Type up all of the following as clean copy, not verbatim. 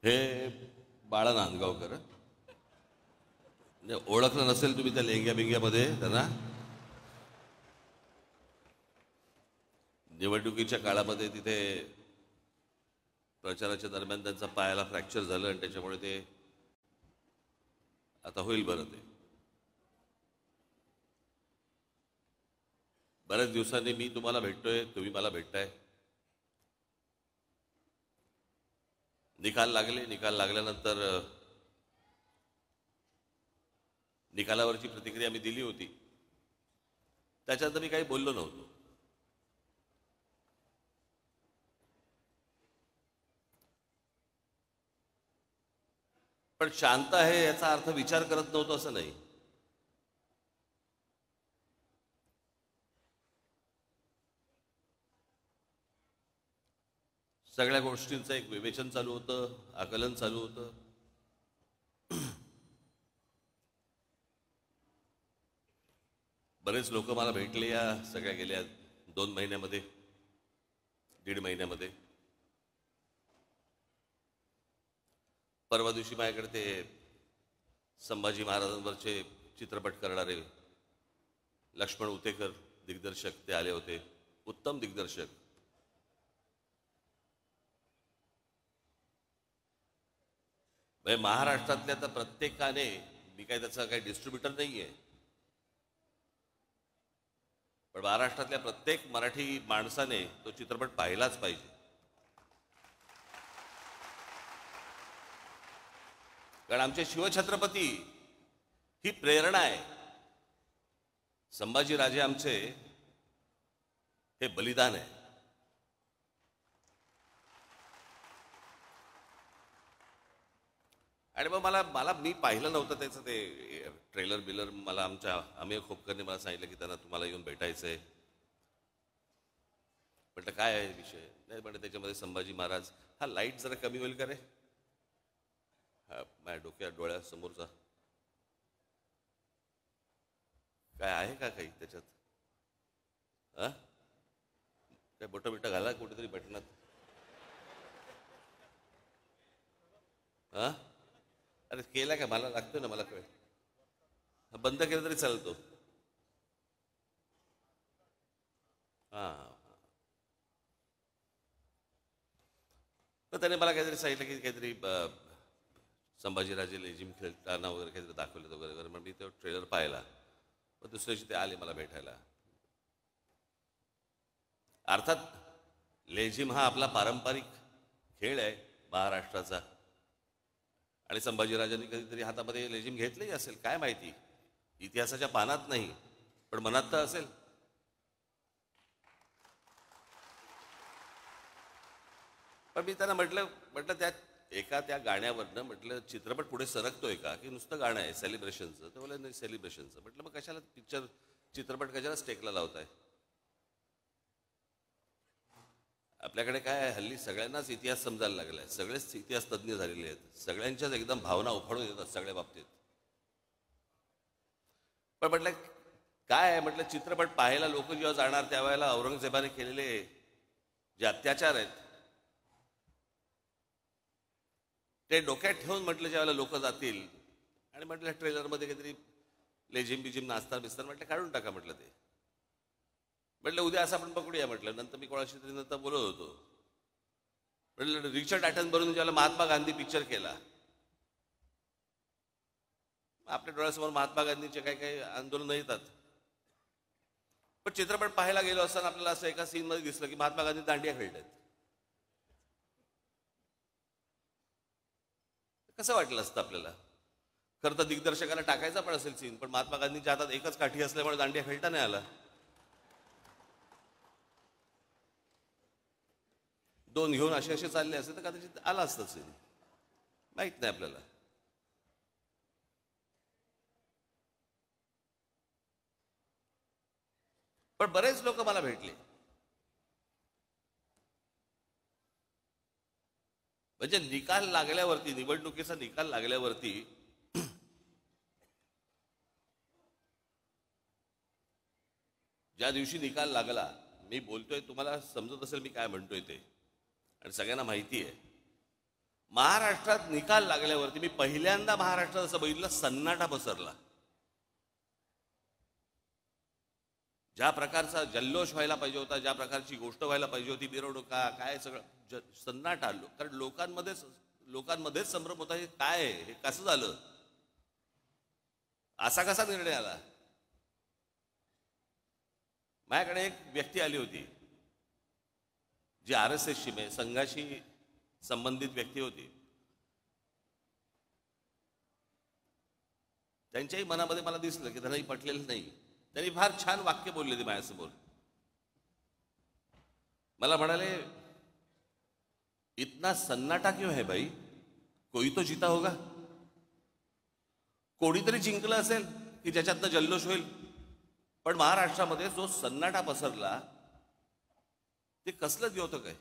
हे बाळा नांदगावकर म्हणजे ओळखलं नसेल तुम्ही त्या लेंग्या बिंग्यामध्ये त्यांना. निवडणुकीच्या काळामध्ये तिथे प्रचाराच्या दरम्यान त्यांचा पायाला फ्रॅक्चर झालं आणि त्याच्यामुळे ते आता होईल बरं. ते बऱ्याच दिवसांनी मी तुम्हाला भेटतोय, तुम्ही मला भेटताय. निकाल लागले. निकाल लागल्यानंतर निकालावरची प्रतिक्रिया मी दिली होती. त्याच्यानंतर मी काही बोललो नव्हतो. पण शांत आहे याचा अर्थ विचार करत नव्हतो असं नाही. सगळ्या गोष्टींचं एक विवेचन चालू होतं, आकलन चालू होतं. बरेच लोक मला भेटले या सगळ्या गेल्या 2 महिन्यामध्ये, 1.5 महिन्यामध्ये. परवा दिवशी माझ्याकडे ते संभाजी महाराजांवरचे चित्रपट करणारे लक्ष्मण उतेकर दिग्दर्शक ते आले होते. उत्तम दिग्दर्शक. म्हणजे महाराष्ट्रातल्या तर प्रत्येकाने, मी काही त्याचा काही डिस्ट्रीब्युटर नाही आहे, पण महाराष्ट्रातल्या प्रत्येक मराठी माणसाने तो चित्रपट पाहिलाच पाहिजे. कारण आमचे शिवछत्रपती ही प्रेरणा आहे. संभाजीराजे आमचे हे बलिदान आहे. आणि मग मला मला मी पाहिलं नव्हतं त्याचं ते ट्रेलर बिलर. मला आमच्या अमेय खोपकरने मला सांगितलं की त्यांना तुम्हाला येऊन भेटायचं आहे. म्हटलं काय आहे विषय. नाही म्हटलं त्याच्यामध्ये संभाजी महाराज. हा लाईट जरा कमी होईल का रे, हा माझ्या डोळ्यासमोरचा काय आहे का काही त्याच्यात. हा काय बोटं बिटं घाला कुठेतरी बटनात. हा अरे केला का, मला लागतो ना, मला कळ. बंद केलं तरी चालतो. हां तर त्याने मला काहीतरी सांगितलं की काहीतरी संभाजीराजे लेझिम खेळताना वगैरे काहीतरी दाखवलं वगैरे वगैरे. मग मी तो ट्रेलर पाहिला. मग दुसऱ्या दिवशी ते आले मला भेटायला. अर्थात लेझिम हा आपला पारंपरिक खेळ आहे महाराष्ट्राचा. आणि संभाजीराजांनी कधीतरी हातामध्ये लेझिम घेतलंही असेल, काय माहिती. इतिहासाच्या पानात नाही पण मनात तर असेल. पण मी त्यांना म्हटलं त्यात त्या गाण्यावरनं म्हटलं चित्रपट पुढे सरकतोय का की नुसतं गाणं आहे सेलिब्रेशनचं. तर बोला नाही सेलिब्रेशनचं. म्हटलं मग कशाला चित्रपट कशाला स्टेकला लावताय. आपल्याकडे काय आहे, हल्ली सगळ्यांनाच इतिहास समजायला लागलाय. सगळेच इतिहास तज्ज्ञ झालेले आहेत. सगळ्यांच्याच एकदम भावना उफाळून येतात सगळ्या बाबतीत. पण म्हटलं काय आहे, म्हटलं चित्रपट पाहायला लोक जेव्हा जाणार त्यावेळेला औरंगजेबाने केलेले जे अत्याचार आहेत ते डोक्यात ठेवून म्हटलं ज्यावेळेला लोक जातील आणि म्हटलं ट्रेलरमध्ये काहीतरी लेझिम बिझिम नाचतात बिस्तार, म्हटलं काढून टाका. म्हटलं ते म्हटलं उद्या असं आपण पकडूया. म्हटलं नंतर मी कोणाशी तरी नंतर बोलत होतो. म्हटलं रिचर्ड ॲटनबरोबर ज्याला महात्मा गांधी पिक्चर केला, आपल्या डोळ्यासमोर महात्मा गांधीचे काही काही आंदोलनं येतात. पण चित्रपट पाहायला गेलो असताना आपल्याला असं एका सीनमध्ये दिसलं की महात्मा गांधी दांडिया खेळतात. कसं वाटलं असतं आपल्याला. खरं तर दिग्दर्शकाला टाकायचा पण असेल सीन, पण महात्मा गांधींच्या हातात एकच काठी असल्यामुळे दांडिया खेळता नाही आला. 2 घेऊन असे चालले असते तर कदाचित आला असतं सीन. माहित नाही आपल्याला. पण बरेच लोक मला भेटले. म्हणजे निकाल लागल्यावरती, निवडणुकीचा निकाल लागल्यावरती ज्या दिवशी निकाल लागला, मी बोलतोय तुम्हाला समजत असेल मी काय म्हणतोय ते, आणि सगळ्यांना माहिती आहे. महाराष्ट्रात निकाल लागल्यावरती मी पहिल्यांदा महाराष्ट्रात असं बघितलं, सन्नाटा पसरला. ज्या प्रकारचा जल्लोष व्हायला पाहिजे होता, ज्या प्रकारची गोष्ट व्हायला पाहिजे होती, मिरवणुका काय सगळं सन्नाटा आलो. कारण लोकांमध्येच संभ्रम होता, हे काय आहे, हे कसं झालं, असा कसा निर्णय आला. माझ्याकडे एक व्यक्ती आली होती जी RSSची म्हणजे संघाशी संबंधित व्यक्ती होती. त्यांच्याही मनामध्ये मला दिसलं की त्यांनाही पटलेलं नाही. त्यांनी फार छान वाक्य बोलले ते माझ्यासमोर. मला म्हणाले, इतना सन्नाटा क्यों है भाई, कोई तो जीता होगा. कोणीतरी जिंकलं असेल की ज्याच्यातनं जल्लोष होईल. पण महाराष्ट्रामध्ये जो सन्नाटा पसरला ते कसलं द्योतक आहे.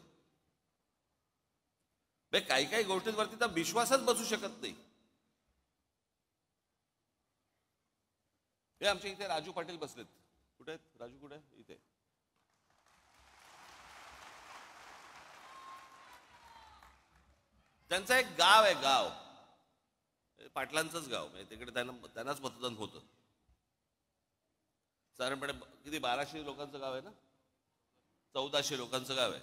काही काही गोष्टींवरती तर विश्वासच बसू शकत नाही. हे आमच्या इथे राजू पाटील बसलेत. कुठे आहेत राजू? कुठे? इथे. त्यांचं एक गाव आहे, गाव पाटलांचंच गाव, म्हणजे तिकडे त्यांनाच मतदान होतं. साधारणपणे किती 1200 लोकांचं गाव आहे ना, 1400 लोकांचं गाव आहे.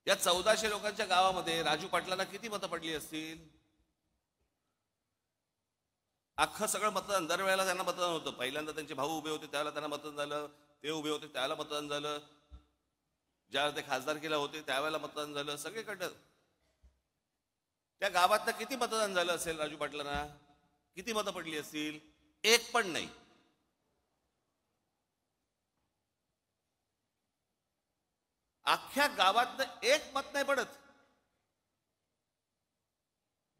या 1400 लोकांच्या गावामध्ये राजू पाटलांना किती मतं पडली असतील? अख्खं सगळं मतदान, दरवेळेला त्यांना मतदान होतं. पहिल्यांदा त्यांचे भाऊ उभे होते त्यावेळेला त्यांना मतदान झालं, ते उभे होते त्यावेळेला मतदान झालं, ज्यावेळेला ते खासदारकीला होते त्यावेळेला मतदान झालं. सगळीकडं त्या गावातनं किती मतदान झालं असेल राजू पाटलांना? किती मतं पडली असतील? एक पण नाही. अख्ख्या गावातनं एक मत नाही पडत.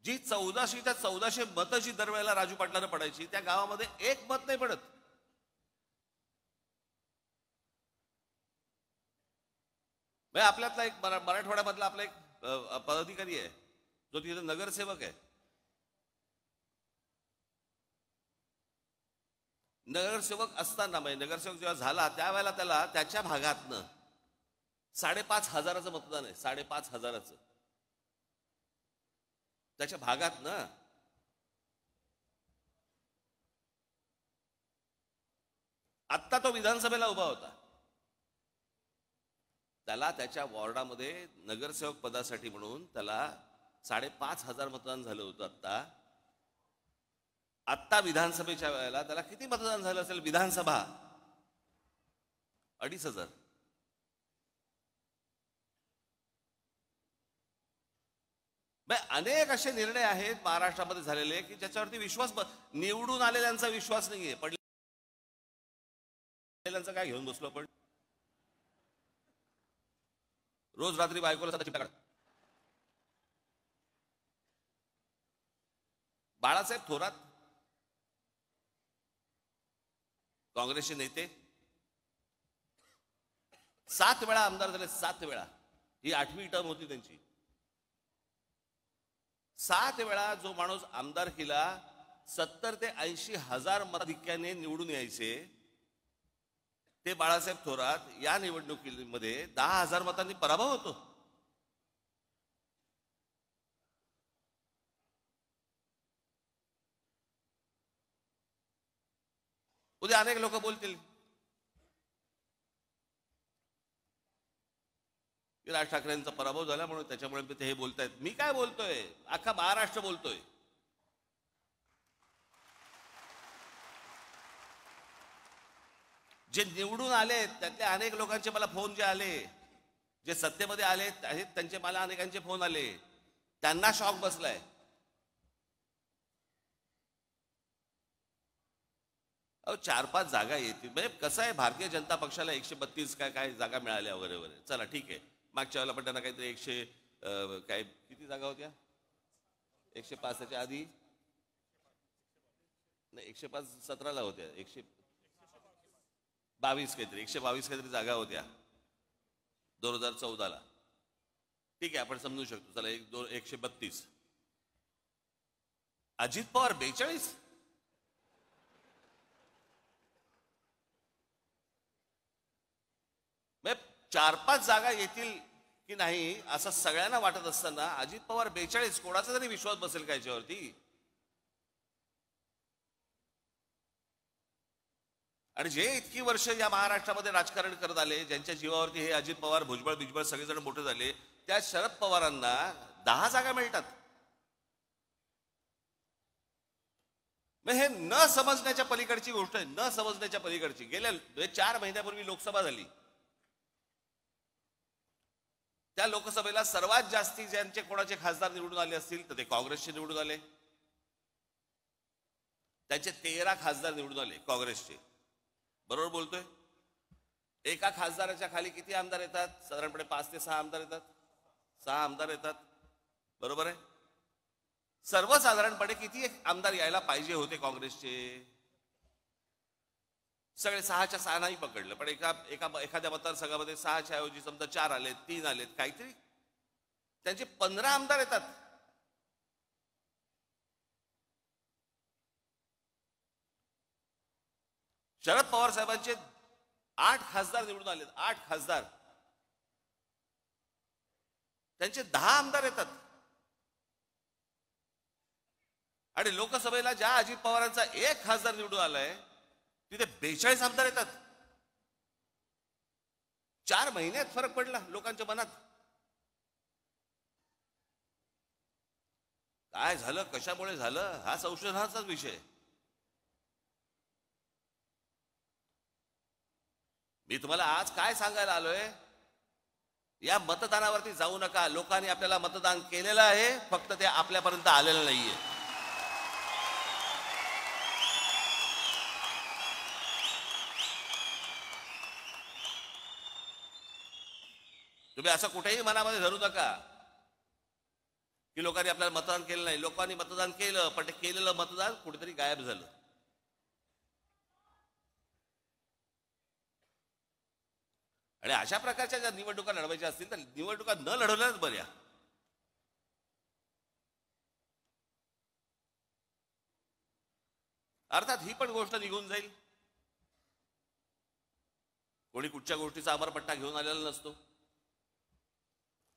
जी 1400 मतं जी दरवेळेला राजू पाटलांना पडायची, त्या गावामध्ये एक मत नाही पडत. आपल्यातला एक मराठवाड्यामधला आपला एक पदाधिकारी आहे जो तिथे नगरसेवक आहे. नगरसेवक असताना म्हणजे नगरसेवक जेव्हा झाला त्यावेळेला त्याला त्याच्या भागातनं 5,500 मतदान आहे. 5,500 त्याच्या भागातनं. आत्ता तो विधानसभेला उभा होता. त्याला त्याच्या वॉर्डामध्ये नगरसेवक पदासाठी म्हणून त्याला 5,500 मतदान झालं होतं. आत्ता विधानसभेच्या वेळेला त्याला किती मतदान झालं असेल? विधानसभा 2,500. अनेक असे निर्णय आहेत महाराष्ट्रामध्ये झालेले की ज्याच्यावरती निवडून आलेल्यांचा विश्वास नाहीये. पडलेल्यांचा काय घेऊन बसलो आपण? रोज रात्री बायकोला बाळासाहेब थोरात काँग्रेसचे नेते 7 वेळा आमदार झाले. 7 वेळा. ही 8वी टर्म होती त्यांची. 7 वेळा जो माणूस आमदार केला, 70 ते 80 हजार मताधिक्याने निवडून यायचे ते बाळासाहेब थोरात या निवडणुकीमध्ये 10,000 मतांनी पराभव होतो. उद्या अनेक लोक बोलतील की राज ठाकरेंचा पराभव झाला म्हणून त्याच्यामुळे ते हे बोलतायत. मी काय बोलतोय? अख्खा महाराष्ट्र बोलतोय. जे निवडून आले त्यातले अनेक लोकांचे मला फोन जे आले, जे सत्तेमध्ये आले आहेत त्यांचे मला अनेकांचे फोन आले, त्यांना शॉक बसलाय. अहो 4-5 जागा येतील म्हणजे कसं आहे, भारतीय जनता पक्षाला 132 काय जागा मिळाल्या वगैरे वगैरे. चला ठीक आहे. मागच्या वेळेला पण त्यांना काहीतरी 100 काय किती जागा होत्या? 105 च्या आधी नाही, 105 17ला होत्या. 122 काहीतरी 122 काहीतरी जागा होत्या 2014ला. ठीक आहे, आपण समजू शकतो. चला 132. अजित पवार 42. म्हणजे 4-5 जागा येतील की की नाही असं सगळ्यांना वाटत असताना अजित पवार 42, कोणाचा तरी विश्वास बसेल का याच्यावरती? आणि जे इतकी वर्ष या महाराष्ट्रामध्ये राजकारण करत आले, ज्यांच्या जीवावरती हे अजित पवार, भुजबळ बिजबळ सगळेजण मोठे झाले, त्या शरद पवारांना 10 जागा मिळतात. मग हे न समजण्याच्या पलीकडची गोष्ट आहे, न समजण्याच्या पलीकडची. गेल्या 4 महिन्यापूर्वी लोकसभा झाली. त्या लोकसभेला सर्वात जास्ती ज्यांचे कोणाचे खासदार निवडून आले असतील तर ते काँग्रेसचे निवडून आले. त्यांचे 13 खासदार निवडून आले काँग्रेसचे. बरोबर बोलतोय? एका खासदाराच्या खाली किती आमदार येतात? साधारणपणे 5 ते 6 आमदार येतात. 6 आमदार येतात, बरोबर आहे. सर्वसाधारणपणे किती आमदार यायला पाहिजे होते काँग्रेसचे? सगळे 6च्या 6 नाही पकडलं, पण एखाद्या मतदारसंघामध्ये 6च्या ऐवजी समजा 4 आलेत, 3 आलेत, काहीतरी त्यांचे 15 आमदार येतात. शरद पवार साहेबांचे 8 खासदार निवडून आलेत. 8 खासदार, त्यांचे 10 आमदार येतात. आणि लोकसभेला ज्या अजित पवारांचा 1 खासदार निवडून आलाय तिथे 42 आमदार येतात. 4 महिन्यात फरक पडला लोकांच्या मनात. काय झालं, कशामुळे झालं, हा संशोधनाचाच विषय. मी तुम्हाला आज काय सांगायला आलोय, या मतदानावरती जाऊ नका. लोकांनी आपल्याला मतदान केलेलं आहे, फक्त ते आपल्यापर्यंत आलेलं नाहीये. तुम्ही असं कुठेही मनामध्ये धरू नका की लोकांनी आपल्याला मतदान केलं नाही. लोकांनी मतदान केलं, पण ते केलेलं मतदान कुठेतरी गायब झालं. आणि अशा प्रकारच्या ज्या निवडणुका लढवायच्या असतील तर निवडणुका न लढवल्याच बऱ्या. अर्थात ही पण गोष्ट निघून जाईल. कोणी कुठच्या गोष्टीचा अमरपट्टा घेऊन आलेला नसतो.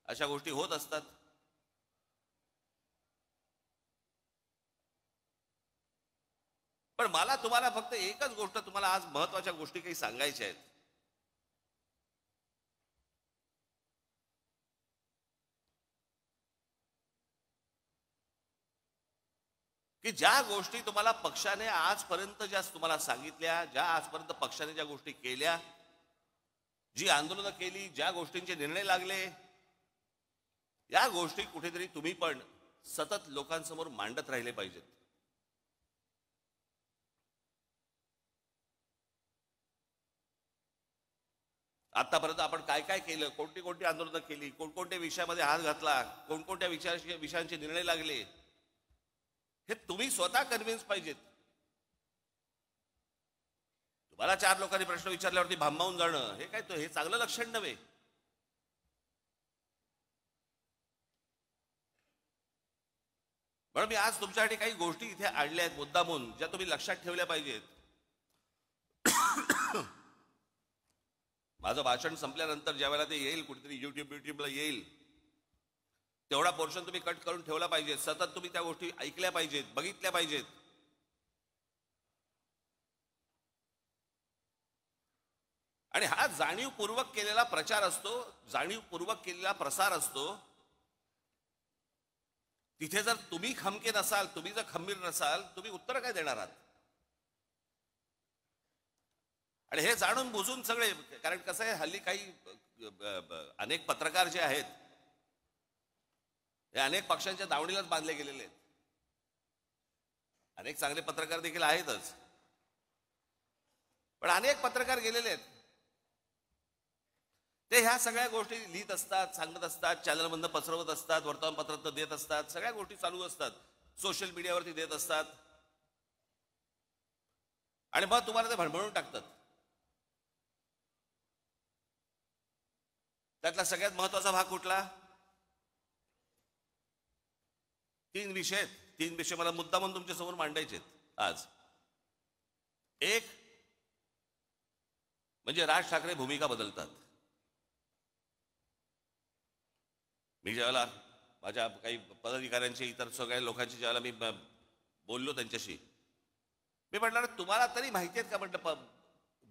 अशा गोष्टी होत असतात. पण मला तुम्हाला फक्त एकच गोष्ट, तुम्हाला आज महत्वाच्या गोष्टी काही सांगायच्या आहेत. की ज्या गोष्टी तुम्हाला पक्षाने आजपर्यंत ज्या तुम्हाला सांगितल्या, ज्या आजपर्यंत पक्षाने ज्या गोष्टी केल्या, जी आंदोलनं केली, ज्या गोष्टींचे निर्णय लागले, या गोष्टी कुठेतरी तुम्ही पण सतत लोकांसमोर मांडत राहिले पाहिजेत. आतापर्यंत आपण काय काय केलं, कोणती कोणती आंदोलनं केली, कोणकोणत्या विषयामध्ये हात घातला, कोणकोणत्या विषयांचे निर्णय लागले, हे तुम्ही स्वतः कन्व्हिन्स पाहिजेत. तुम्हाला 4 लोकांनी प्रश्न विचारल्यावरती भांबावून जाणं हे काय, हे चांगलं लक्षण नव्हे. म्हणून मी आज तुमच्यासाठी काही गोष्टी इथे आणल्या आहेत मुद्दामून, ज्या तुम्ही लक्षात ठेवल्या पाहिजेत. माझं भाषण संपल्यानंतर ज्या वेळेला ते येईल, कुठेतरी युट्यूबला येईल, तेवढा पोर्शन तुम्ही कट करून ठेवला पाहिजे. सतत तुम्ही त्या गोष्टी ऐकल्या पाहिजेत, बघितल्या पाहिजेत. आणि हा जाणीवपूर्वक केलेला प्रचार असतो, जाणीवपूर्वक केलेला प्रसार असतो. तिथे जर तुम्ही खमके नसाल, तुम्ही जर खंबीर नसाल, तुम्ही उत्तर काय देणार आहात? आणि हे जाणून बुजून सगळे, कारण कसं आहे, हल्ली काही अनेक पत्रकार जे आहेत हे अनेक पक्षांच्या दावणीलाच बांधले गेलेले आहेत. अनेक चांगले पत्रकार देखील आहेतच, पण अनेक पत्रकार गेलेले आहेत. ते ह्या सगळ्या गोष्टी लिहित असतात, सांगत असतात, चॅनलमधनं पसरवत असतात, वर्तमानपत्रात देत असतात, सगळ्या गोष्टी चालू असतात, सोशल मीडियावरती देत असतात. आणि मग तुम्हाला ते भणभणून टाकतात. त्यातला सगळ्यात महत्वाचा भाग कुठला? 3 विषय मला मुद्दा म्हणून तुमच्या समोर मांडायचे आज. एक म्हणजे राज ठाकरे भूमिका बदलतात. मी ज्यावेळेला माझ्या काही पदाधिकाऱ्यांचे इतर सगळ्या लोकांची ज्यावेळेला मी बोललो त्यांच्याशी, मी म्हटलं तुम्हाला तरी माहिती आहेत का म्हटलं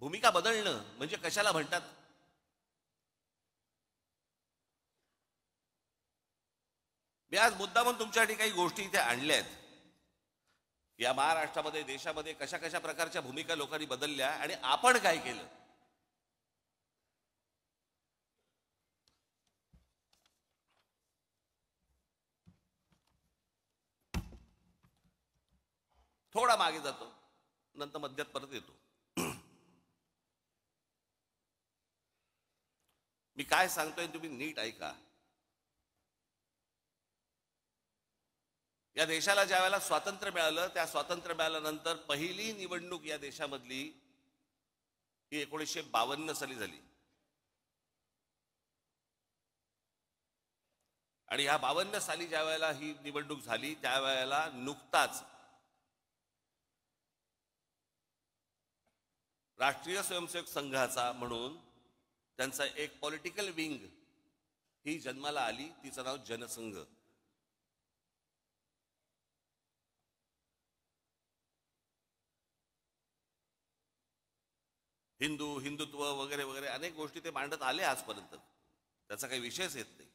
भूमिका बदलणं म्हणजे कशाला म्हणतात. मी आज मुद्दामून तुमच्यासाठी काही गोष्टी इथे आणल्या आहेत. या महाराष्ट्रामध्ये देशामध्ये कशा कशा प्रकारच्या भूमिका लोकांनी बदलल्या आणि आपण काय केलं. थोडा मागे जातो, नंतर मध्यात परत येतो. मी काय सांगतोय तुम्ही नीट ऐका. या देशाला ज्या वेळेला स्वातंत्र्य मिळालं, त्या स्वातंत्र्य मिळाल्यानंतर पहिली निवडणूक या देशामधली ही 1952 साली झाली. आणि ह्या 52 साली ज्या वेळेला ही निवडणूक झाली, त्यावेळेला नुकताच राष्ट्रीय स्वयंसेवक संघाचा म्हणून त्यांचा एक पॉलिटिकल विंग ही जन्माला आली. तिचं नाव जनसंघ. हिंदुत्व वगैरे वगैरे अनेक गोष्टी ते मांडत आले आजपर्यंत, त्याचा काही विषयच येत नाही.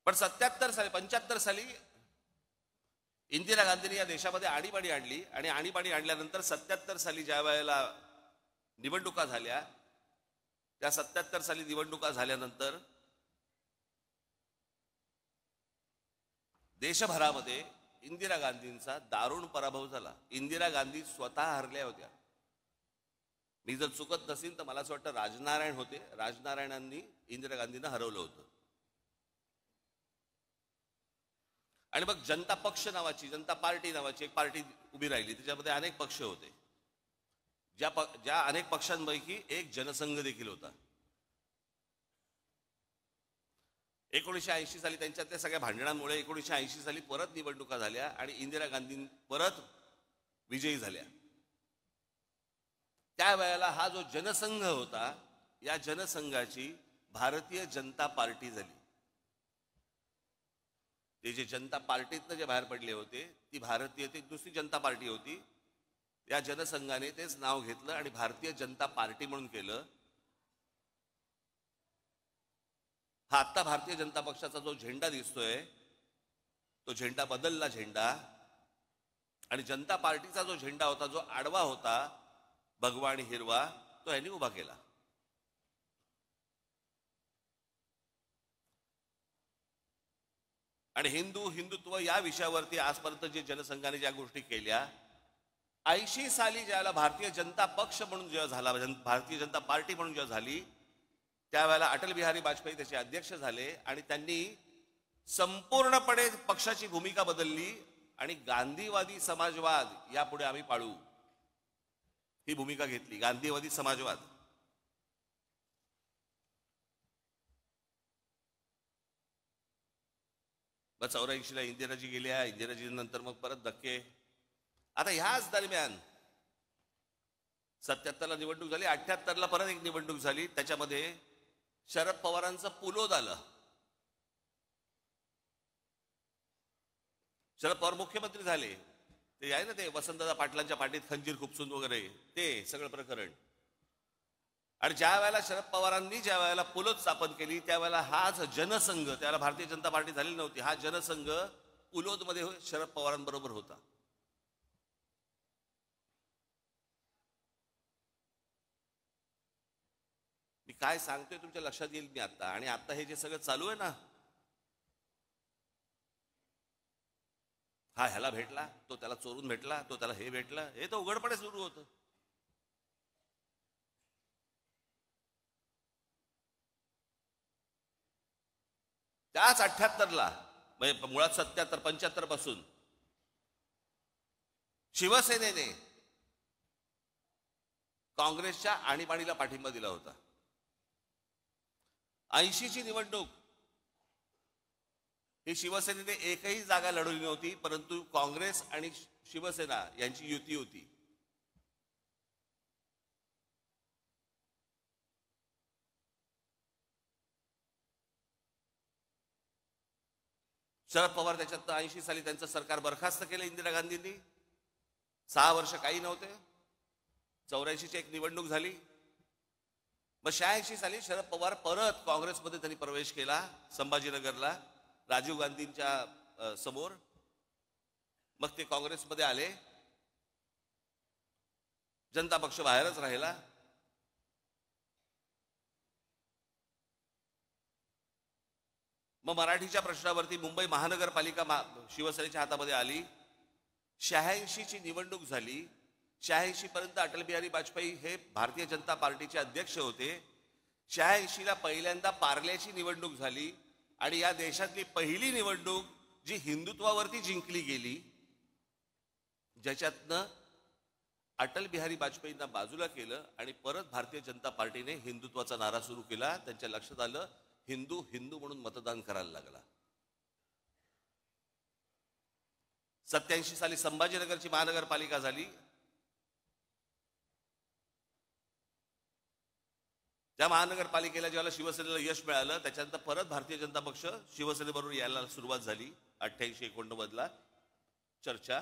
पण 75 साली इंदिरा गांधींनी या देशामध्ये आणीबाणी आणली आणि आणीबाणी आणल्यानंतर 77 साली ज्या वेळेला निवडणुका झाल्या, त्या 77 साली निवडणुका झाल्यानंतर देशभरामध्ये इंदिरा गांधींचा दारुण पराभव झाला. इंदिरा गांधी स्वतः हरल्या होत्या. मी जर चुकत नसेल तर मला असं वाटतं राजनारायण होते, राजनारायणांनी इंदिरा गांधींना हरवलं होतं. आणि मग जनता पक्ष नावाची, जनता पार्टी नावाची एक पार्टी उभी राहिली. त्याच्यामध्ये अनेक पक्ष होते. ज्या अनेक पक्षांपैकी एक जनसंघ देखील होता. 1980 साली त्यांच्यातल्या सगळ्या भांडणांमुळे 1980 साली परत निवडणुका झाल्या आणि इंदिरा गांधी परत विजयी झाल्या. त्यावेळेला हा जो जनसंघ होता, या जनसंघाची भारतीय जनता पार्टी झाली. ते जे जनता पार्टीतनं जे बाहेर पडले होते, ती भारतीय ती दुसरी जनता पार्टी होती. या जनसंघाने तेच नाव घेतलं आणि भारतीय जनता पार्टी म्हणून केलं. हा आत्ता भारतीय जनता पक्षाचा जो झेंडा दिसतोय, तो झेंडा बदलला झेंडा. आणि जनता पार्टीचा जो झेंडा होता, जो आडवा होता, भगवा आणि हिरवा, तो यांनी उभा केला. आणि हिंदुत्व या विषयावरती आजपर्यंत जे जनसंघाने ज्या गोष्टी केल्या, 80 साली ज्याला भारतीय जनता पक्ष म्हणून जेव्हा झाला, भारतीय जनता पार्टी म्हणून जेव्हा झाली, त्यावेळेला अटल बिहारी वाजपेयी त्याचे अध्यक्ष झाले आणि त्यांनी संपूर्णपणे पक्षाची भूमिका बदलली आणि गांधीवादी समाजवाद यापुढे आम्ही पाळू ही भूमिका घेतली. गांधीवादी समाजवाद. मग 84ला इंदिराजी गेल्या, इंदिराजी नंतर मग परत धक्के. आता ह्याच दरम्यान 77ला निवडणूक झाली, 78ला परत एक निवडणूक झाली. त्याच्यामध्ये शरद पवारांचं पुलोद आलं. शरद पवार मुख्यमंत्री झाले. ते आहे ना, ते वसंतदादा पाटलांच्या पाठीत खंजीर खुपसून वगैरे ते सगळं प्रकरण. आणि ज्या वेळेला शरद पवारांनी ज्या वेळेला पुलोद स्थापन केली, त्यावेळेला हाच जनसंघ, त्याला भारतीय जनता पार्टी झालेली नव्हती, हा जनसंघ पुलोदमध्ये शरद पवारांबरोबर होता. मी काय सांगतोय तुमच्या लक्षात येईल मी आता. आणि आता हे जे सगळं चालू आहे ना, हा ह्याला भेटला, तो त्याला चोरून भेटला, तो त्याला हे भेटला, हे तर उघडपणे सुरू होतं. त्याच 78ला, म्हणजे मुळात 77-75 पासून शिवसेनेने काँग्रेसच्या आणीबाणीला पाठिंबा दिला होता. 80ची निवडणूक ही शिवसेनेने एकही जागा लढवली नव्हती, परंतु काँग्रेस आणि शिवसेना यांची युती होती. शरद पवार त्याच्यात 80 साली त्यांचं सरकार बरखास्त केलं इंदिरा गांधींनी. 6 वर्ष काही नव्हते. 84ची एक निवडणूक झाली. मग 86 साली शरद पवार परत काँग्रेसमध्ये त्यांनी प्रवेश केला संभाजीनगरला राजीव गांधींच्या समोर. मग ते काँग्रेसमध्ये आले. जनता पक्ष बाहेरच राहिला. मग मराठीच्या प्रश्नावरती मुंबई महानगरपालिका शिवसेनेच्या हातामध्ये आली. 86ची निवडणूक झाली. 86 पर्यंत अटल बिहारी वाजपेयी हे भारतीय जनता पार्टीचे अध्यक्ष होते. 86ला पहिल्यांदा पार्ल्याची निवडणूक झाली आणि या देशातली पहिली निवडणूक जी हिंदुत्वावरती जिंकली गेली, ज्याच्यातनं अटल बिहारी वाजपेयींना बाजूला केलं आणि परत भारतीय जनता पार्टीने हिंदुत्वाचा नारा सुरू केला. त्यांच्या लक्षात आलं हिंदू हिंदू म्हणून मतदान करायला लागला. 87 साली संभाजीनगरची महानगरपालिका झाली. त्या महानगरपालिकेला ज्यावेळेला शिवसेनेला यश मिळालं त्याच्यानंतर परत भारतीय जनता पक्ष शिवसेनेबरोबर यायला सुरुवात झाली. 88-89 चर्चा.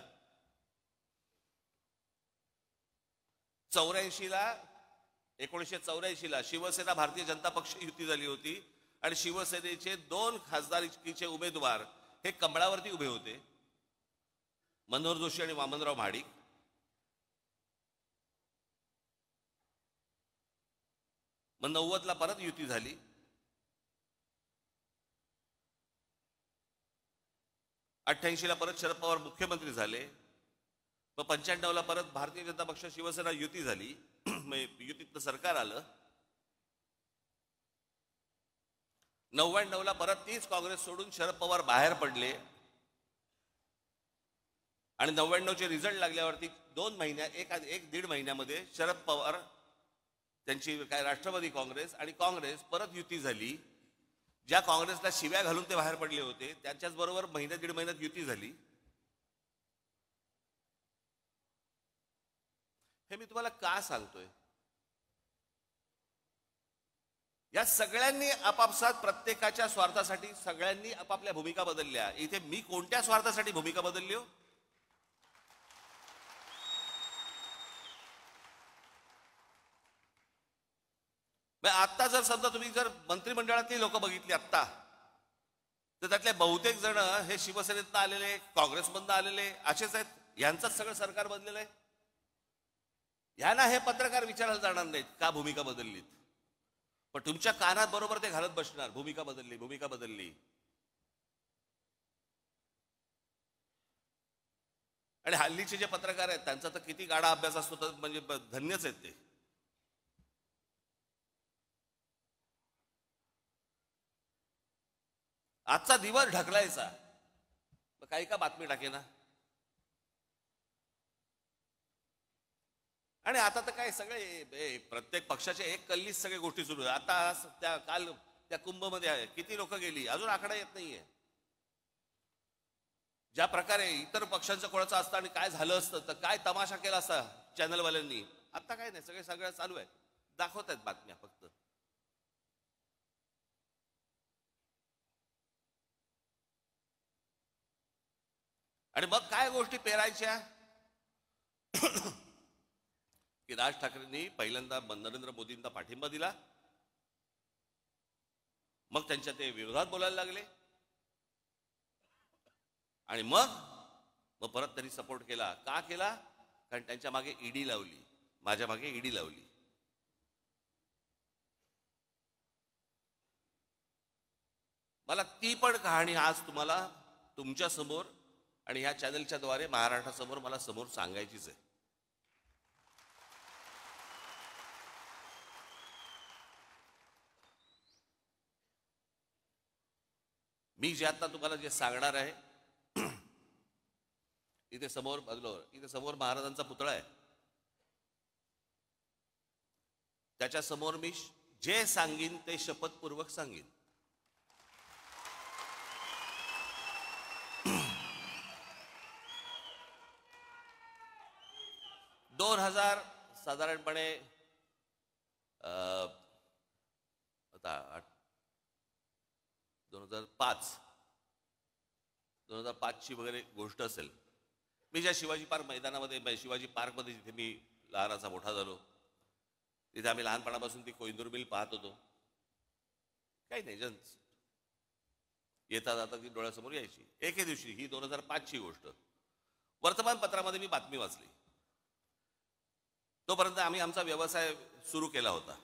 1984ला शिवसेना भारतीय जनता पक्ष युती झाली होती आणि शिवसेनेचे 2 खासदारकीचे उमेदवार हे कमळावरती उभे होते, मनोहर जोशी आणि वामनराव महाडिक. मग 90ला परत युती झाली. 88ला परत शरद पवार मुख्यमंत्री झाले. मग 95ला परत भारतीय जनता पक्ष शिवसेना युती झाली. युतीतलं सरकार आलं. 99ला परत तीच काँग्रेस सोडून शरद पवार बाहेर पडले आणि 99चे रिझल्ट लागल्यावरती 1-1.5 महिन्यामध्ये शरद पवार त्यांची राष्ट्रवादी काँग्रेस आणि काँग्रेस परत युती झाली. ज्या काँग्रेसला शिव्या घालून ते बाहेर पडले होते त्यांच्याच बरोबर 1-1.5 महिन्यात युती झाली. हे मी तुम्हाला का सांगतोय? या सगळ्यांनी आपापसात प्रत्येकाच्या स्वार्थासाठी सगळ्यांनी आपापल्या भूमिका बदलल्या. इथे मी कोणत्या स्वार्थासाठी भूमिका बदलली हो? आत्ता जर समजा तुम्ही जर मंत्रिमंडळातली लोक बघितली आत्ता, तर त्यातले बहुतेक जण हे शिवसेनेतनं आलेले, काँग्रेसमधनं आलेले असेच आहेत. यांचंच सगळं सरकार बनलेलं आहे. यांना हे पत्रकार विचारायला जाणार नाहीत का भूमिका बदललीत, पण तुमच्या कानात बरोबर ते घालत बसणार भूमिका बदलली, भूमिका बदलली. आणि हल्लीचे जे पत्रकार आहेत त्यांचा तर किती गाढा अभ्यास असतो, तर म्हणजे धन्यच आहेत ते. आजचा दिवस ढकलायचा, काही का बातमी टाके ना. आणि आता तर काय सगळे प्रत्येक पक्षाच्या एक कल्लीच सगळ्या गोष्टी सुरू आहेत. आता काल त्या कुंभमध्ये आहे किती लोक गेली अजून आकडा येत नाहीये. ज्या प्रकारे इतर पक्षांचं कोणाचं असतं आणि काय झालं असतं, तर काय तमाशा केला असता चॅनलवाल्यांनी. आता काय नाही, सगळं चालू आहे, दाखवत आहेत बातम्या फक्त. आणि मग काय गोष्टी पेरायच्या की राज ठाकरेंनी पहिल्यांदा नरेंद्र मोदींना पाठिंबा दिला, मग त्यांच्या ते विरोधात बोलायला लागले आणि मग परत त्यांनी सपोर्ट केला. का केला? कारण त्यांच्या मागे ईडी लावली, माझ्या मागे ईडी लावली. मला ती पण कहाणी आज तुम्हाला तुमच्या समोर आणि ह्या चॅनलच्या द्वारे महाराष्ट्रासमोर मला समोर सांगायचीच आहे. मी जे आता तुम्हाला जे सांगणार आहे, इथे समोर इथे समोर महाराजांचा पुतळा आहे, त्याच्या समोर मी जे सांगीन ते शपथपूर्वक सांगीन. 2000 साधारणपणे आता 2005 2005ची वगैरे गोष्ट असेल. मी ज्या शिवाजी पार्क मैदानामध्ये, शिवाजी पार्कमध्ये जिथे मी लहानाचा मोठा झालो, तिथे आम्ही लहानपणापासून ती कोइंदूर मिल पाहत होतो. काही नाही, येता जाता ती डोळ्यासमोर यायची. एके दिवशी, ही 2005ची गोष्ट, वर्तमानपत्रामध्ये मी बातमी वाचली. तोपर्यंत आम्ही आमचा व्यवसाय सुरू केला होता.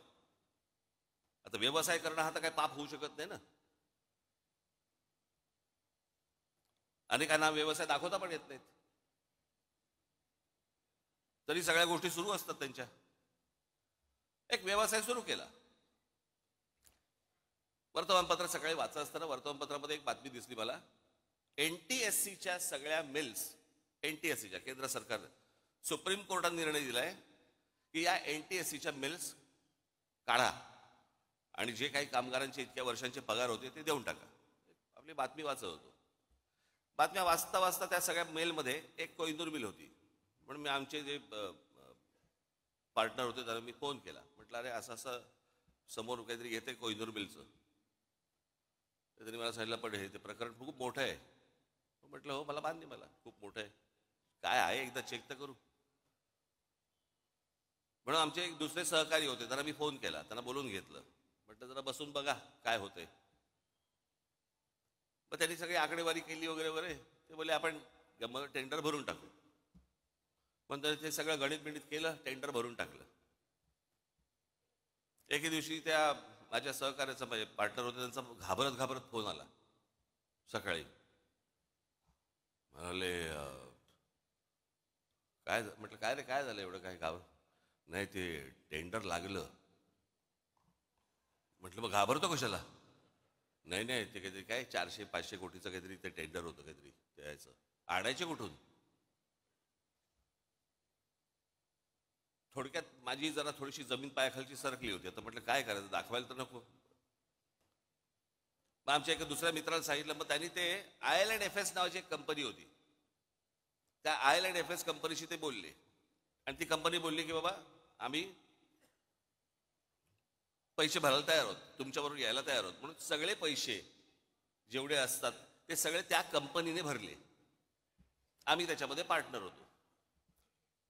आता व्यवसाय करणं हा तर काही पाप होऊ शकत नाही ना. अनेकांना व्यवसाय दाखवता पण येत नाहीत, तरी सगळ्या गोष्टी सुरू असतात त्यांच्या. एक व्यवसाय सुरू केला. वर्तमानपत्र सकाळी वाचत असताना वर्तमानपत्रामध्ये एक बातमी दिसली मला. NTSCच्या सगळ्या मिल्स, NTSCच्या, केंद्र सरकार, सुप्रीम कोर्टाने निर्णय दिलाय की या NTSCच्या मिल्स काढा आणि जे काही कामगारांचे इतक्या वर्षांचे पगार होते ते देऊन टाका. आपली बातमी वाचत होतो. बातम्या वाचता वाचता त्या सगळ्या मेलमध्ये एक कोइंदूर मिल होती. म्हणून मी आमचे जे पार्टनर होते त्यांना मी फोन केला. म्हटलं, अरे असं असं समोर काहीतरी येते कोइंदूर मिलचं. तर त्यांनी मला सांगितलं, पण हे ते प्रकरण खूप मोठं आहे. म्हटलं, हो मला मान्य, मला खूप मोठं आहे. काय आहे एकदा चेक तर करू. म्हणून आमचे एक दुसरे सहकारी होते, त्यांना मी फोन केला, त्यांना बोलून घेतलं. म्हटलं जरा बसून बघा काय होतंय. मग त्यांनी सगळी आकडेवारी केली वगैरे वगैरे. ते बोलले आपण टेंडर भरून टाकू. पण ते सगळं गणित बिणित केलं, टेंडर भरून टाकलं. एके दिवशी त्या माझ्या सहकार्याचा, म्हणजे पार्टनर होते, त्यांचा घाबरत घाबरत फोन आला सकाळी. म्हणाले, काय. म्हटलं काय रे, काय झालं एवढं, काय घाबर. नाही ते टेंडर लागलं. म्हटलं मग घाबरतो कशाला. नाही नाही, ते काहीतरी काय 400-500 कोटीचं काहीतरी ते टेंडर होतं, काहीतरी द्यायचं. आणायचे कुठून. थोडक्यात माझी जरा थोडीशी जमीन पायाखालची सरकली होती. आता म्हटलं काय करायचं, दाखवायला तर नको. मग आमच्या एका दुसऱ्या मित्राला सांगितलं. मग त्यांनी ते IL&FS नावाची एक कंपनी होती, त्या IL&FS कंपनीशी ते बोलले. आणि ती कंपनी बोलली की बाबा आम्ही पैसे भरायला तयार आहोत, तुमच्याबरोबर यायला तयार आहोत. म्हणून सगळे पैसे जेवढे असतात ते सगळे त्या कंपनीने भरले. आम्ही त्याच्यामध्ये पार्टनर होतो.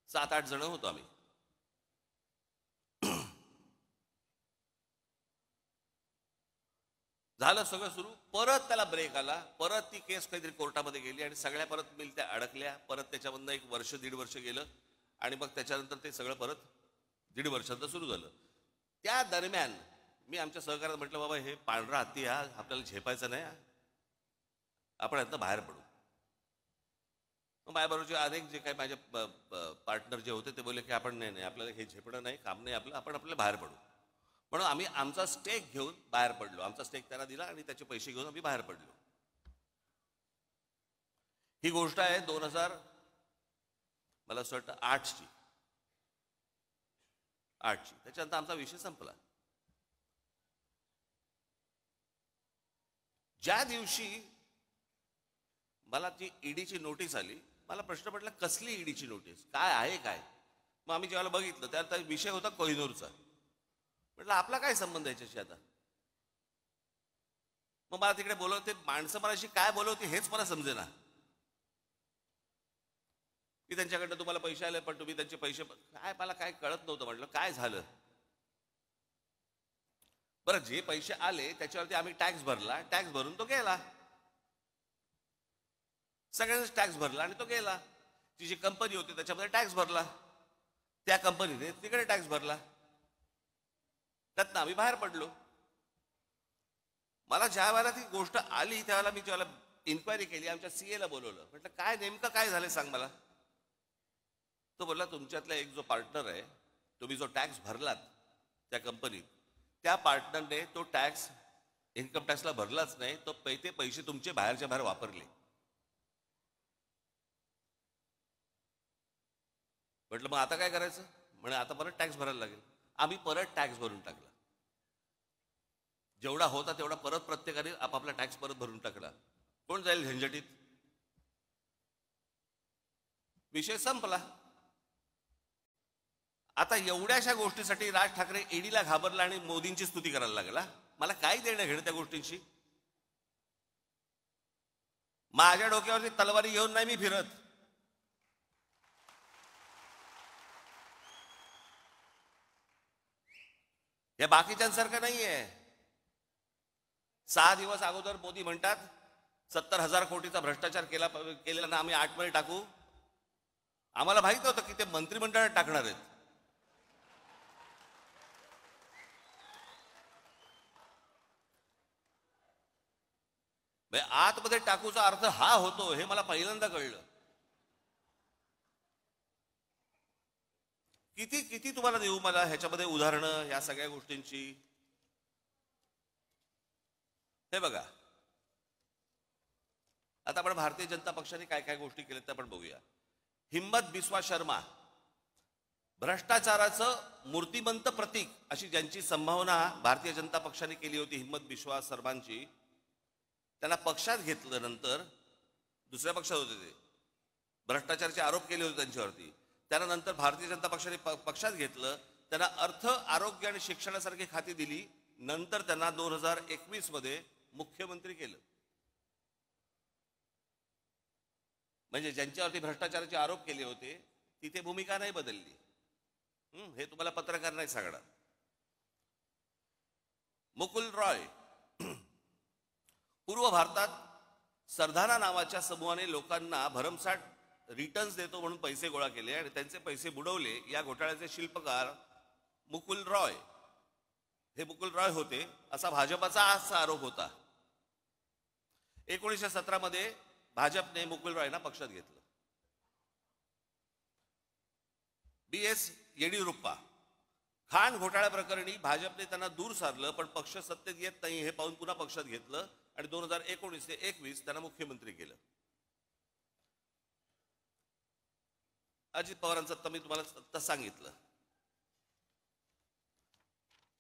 7-8 जण होतो आम्ही. झालं सगळं सुरू. परत त्याला ब्रेक आला. परत ती केस काहीतरी कोर्टामध्ये गेली आणि सगळ्या परत मिल त्या अडकल्या. परत त्याच्यामधनं 1 वर्ष 1.5 वर्ष गेलं आणि मग त्याच्यानंतर ते सगळं परत 1.5 वर्षांचं सुरू झालं. त्या दरम्यान मी आमच्या सहकार्यात म्हटलं, बाबा हे पांढरा हत्ती हा आपल्याला झेपायचा नाही, आपण यातनं बाहेर पडू. मग माझ्याबरोबरचे अनेक जे काही माझे पार्टनर जे होते ते बोलले की आपण नाही नाही, आपल्याला हे झेपणं नाही, काम नाही आपलं, आपण आपल्याला बाहेर पडू. म्हणून आम्ही आमचा स्टेक घेऊन बाहेर पडलो. आमचा स्टेक त्याला दिला आणि त्याचे पैसे घेऊन आम्ही बाहेर पडलो. ही गोष्ट आहे 2000 मला असं वाटतं 8ची. त्याच्यानंतर आमचा विषय संपला. ज्या दिवशी मला ती ईडीची नोटीस आली, मला प्रश्न पडला कसली ईडीची नोटीस, काय आहे काय. मग आम्ही जेव्हा बघितलं त्यात विषय होता कोहिनूरचा. म्हटलं आपला काय संबंध याच्याशी आता. मग मला तिकडे बोलवते माणसं, मलाशी काय बोलवते हेच मला समजेना. की त्यांच्याकडनं तुम्हाला पैसे आले पण तुम्ही त्यांचे पैसे काय, मला काय कळत नव्हतं. म्हटलं काय झालं. बरं, जे पैसे आले त्याच्यावरती आम्ही टॅक्स भरला, टॅक्स भरून तो गेला. सगळ्यांनीच टॅक्स भरला आणि तो गेला. ती जी कंपनी होती त्याच्यामध्ये टॅक्स भरला, त्या कंपनीने तिकडे टॅक्स भरला, त्यातनं आम्ही बाहेर पडलो. मला ज्या वेळेला ती गोष्ट आली त्यावेळेला मी ज्यावेळेला इन्क्वायरी केली, आमच्या CA ला बोलवलं. म्हटलं काय नेमकं काय झालं सांग मला. तो बोलला तुमच्यातला एक जो पार्टनर आहे, तुम्ही जो टॅक्स भरलात त्या कंपनीत, त्या पार्टनरने तो टॅक्स इन्कम टॅक्सला भरलाच नाही, तो ते पैसे तुमचे बाहेरच्या बाहेर वापरले. म्हटलं मग आता काय करायचं. म्हणे आता परत टॅक्स भरायला लागेल. आम्ही परत टॅक्स भरून टाकला. जेवढा होता तेवढा परत प्रत्येकाने आपापला टॅक्स परत भरून टाकला. कोण जाईल झंझटीत. विषय संपला. आता एवढ्याशा गोष्टीसाठी राज ठाकरे ईडीला घाबरला आणि मोदींची स्तुती करायला लागला. मला काय देणं घेणं त्या गोष्टींशी. माझ्या डोक्यावरती तलवारी घेऊन नाही मी फिरत. हे बाकीच्यांसारखं नाहीये. 6 दिवस अगोदर मोदी म्हणतात 70,000 कोटीचा भ्रष्टाचार केलेला ना आम्ही 8 मध्ये टाकू. आम्हाला माहित होतं की ते मंत्रिमंडळात टाकणार आहेत. आतमध्ये टाकूचा अर्थ हा होतो हे मला पहिल्यांदा कळलं. किती किती तुम्हाला देऊ मला ह्याच्यामध्ये उदाहरणं या सगळ्या गोष्टींची. हे बघा, आता आपण भारतीय जनता पक्षाने काय काय गोष्टी केल्या ते आपण बघूया. हिम्मत बिस्वा शर्मा, भ्रष्टाचाराचं मूर्तिमंत प्रतीक अशी ज्यांची संभावना भारतीय जनता पक्षाने केली होती, हिम्मत बिस्वा शर्मांची, त्यांना पक्षात घेतलं. नंतर दुसऱ्या पक्षात होते ते, भ्रष्टाचाराचे आरोप केले होते त्यांच्यावरती. त्यानंतर भारतीय जनता पक्षाने पक्षात घेतलं, त्यांना अर्थ, आरोग्य आणि शिक्षणासारखी खाती दिली. नंतर त्यांना 2021 मध्ये मुख्यमंत्री केलं. म्हणजे ज्यांच्यावरती भ्रष्टाचाराचे आरोप केले होते तिथे भूमिका नाही बदलली. हे तुम्हाला पत्रकार नाही सांगणार. मुकुल रॉय, पूर्व भारतात सरधाना नावाच्या समूहाने लोकांना भरमसाठ रिटर्न्स देतो म्हणून पैसे गोळा केले आणि त्यांचे पैसे बुडवले. या घोटाळ्याचे शिल्पकार मुकुल रॉय, हे मुकुल रॉय होते असा भाजपाचा आजचा आरोप होता. 1917 मध्ये भाजपने मुकुल रॉयना पक्षात घेतलं. BS येडियुरप्पा, खाण घोटाळ्या प्रकरणी भाजपने त्यांना दूर सारलं, पण पक्ष सत्तेत येत नाही हे पाहून पुन्हा पक्षात घेतलं आणि 2019 ते 21 त्यांना मुख्यमंत्री केलं. अजित पवारांचं आता मी तुम्हाला सांगितलं.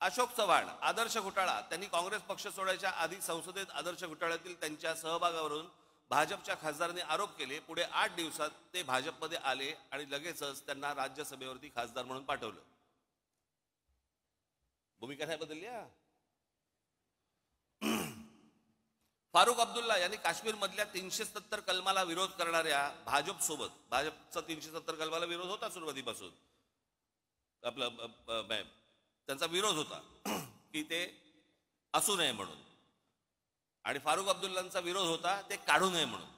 अशोक चव्हाण, आदर्श घोटाळा, त्यांनी काँग्रेस पक्ष सोडायच्या आधी संसदेत आदर्श घोटाळ्यातील त्यांच्या सहभागावरून भाजपच्या खासदारांनी आरोप केले. पुढे 8 दिवसात ते भाजपमध्ये आले आणि लगेचच त्यांना राज्यसभेवरती खासदार म्हणून पाठवलं. भूमिका नाही बदलली. फारुख अब्दुल्ला यांनी काश्मीर मधल्या 370 कलमाला विरोध करणाऱ्या भाजपसोबत, भाजपचा 370 कलमाला विरोध होता सुरुवातीपासून, त्यांचा विरोध होता की ते असू नये म्हणून, आणि फारुख अब्दुल्लांचा विरोध होता ते काढू नये म्हणून.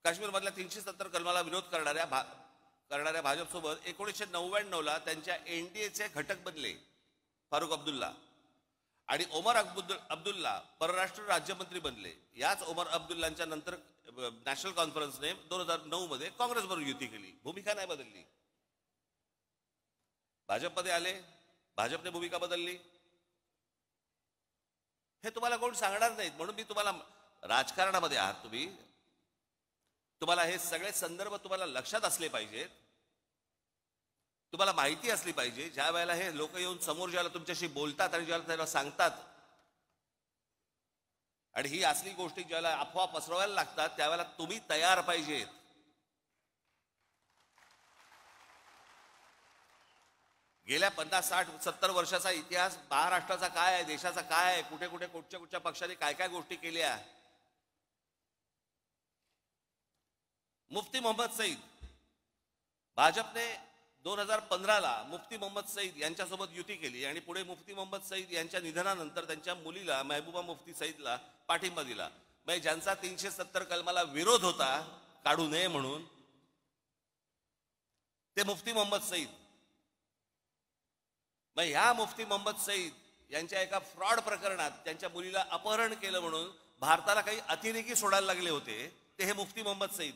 काश्मीर मधल्या 370 कलमाला विरोध करणाऱ्या भाजपसोबत 1999 त्यांच्या NDAचे घटक बनले फारुख अब्दुल्ला, आणि ओमर अब्दुल्ला परराष्ट्र राज्यमंत्री बनले. याच ओमर अब्दुल्लांच्या नंतर नॅशनल कॉन्फरन्सने 2009 मध्ये काँग्रेसबरोबर युती केली. भूमिका नाही बदलली. भाजपमध्ये आले, भाजपने भूमिका बदलली. हे तुम्हाला कोण सांगणार नाहीत. म्हणून मी तुम्हाला, राजकारणामध्ये आहात तुम्ही, तुम्हाला हे सगळे संदर्भ तुम्हाला लक्षात असले पाहिजेत, तुम्हाला माहिती असली पाहिजे. ज्या वेळेला हे लोक येऊन समोर ज्याला तुमच्याशी बोलतात आणि ज्याला त्याला सांगतात, आणि ही असली गोष्टी ज्याला अफवा पसरवायला लागतात, त्यावेळेला तुम्ही तयार पाहिजेत. गेल्या 50, 60, 70 वर्षाचा इतिहास महाराष्ट्राचा काय आहे, देशाचा काय आहे, कुठे कुठे कुठच्या कुठच्या पक्षाने काय काय गोष्टी केल्या. मुफ्ती मोहम्मद सईद, भाजपने 2015ला मुफ्ती मोहम्मद सईद यांच्यासोबत युती केली आणि पुढे मुफ्ती मोहम्मद सईद यांच्या निधनानंतर त्यांच्या मुलीला महबूबा मुफ्ती सईदला पाठिंबा दिला. म्हणजे ज्यांचा 370 कलमाला विरोध होता काढू नये म्हणून, ते मुफ्ती मोहम्मद सईद. मग ह्या मुफ्ती मोहम्मद सईद यांच्या एका फ्रॉड प्रकरणात त्यांच्या मुलीला अपहरण केलं म्हणून भारताला काही अतिरेकी सोडायला लागले होते, ते हे मुफ्ती मोहम्मद सईद.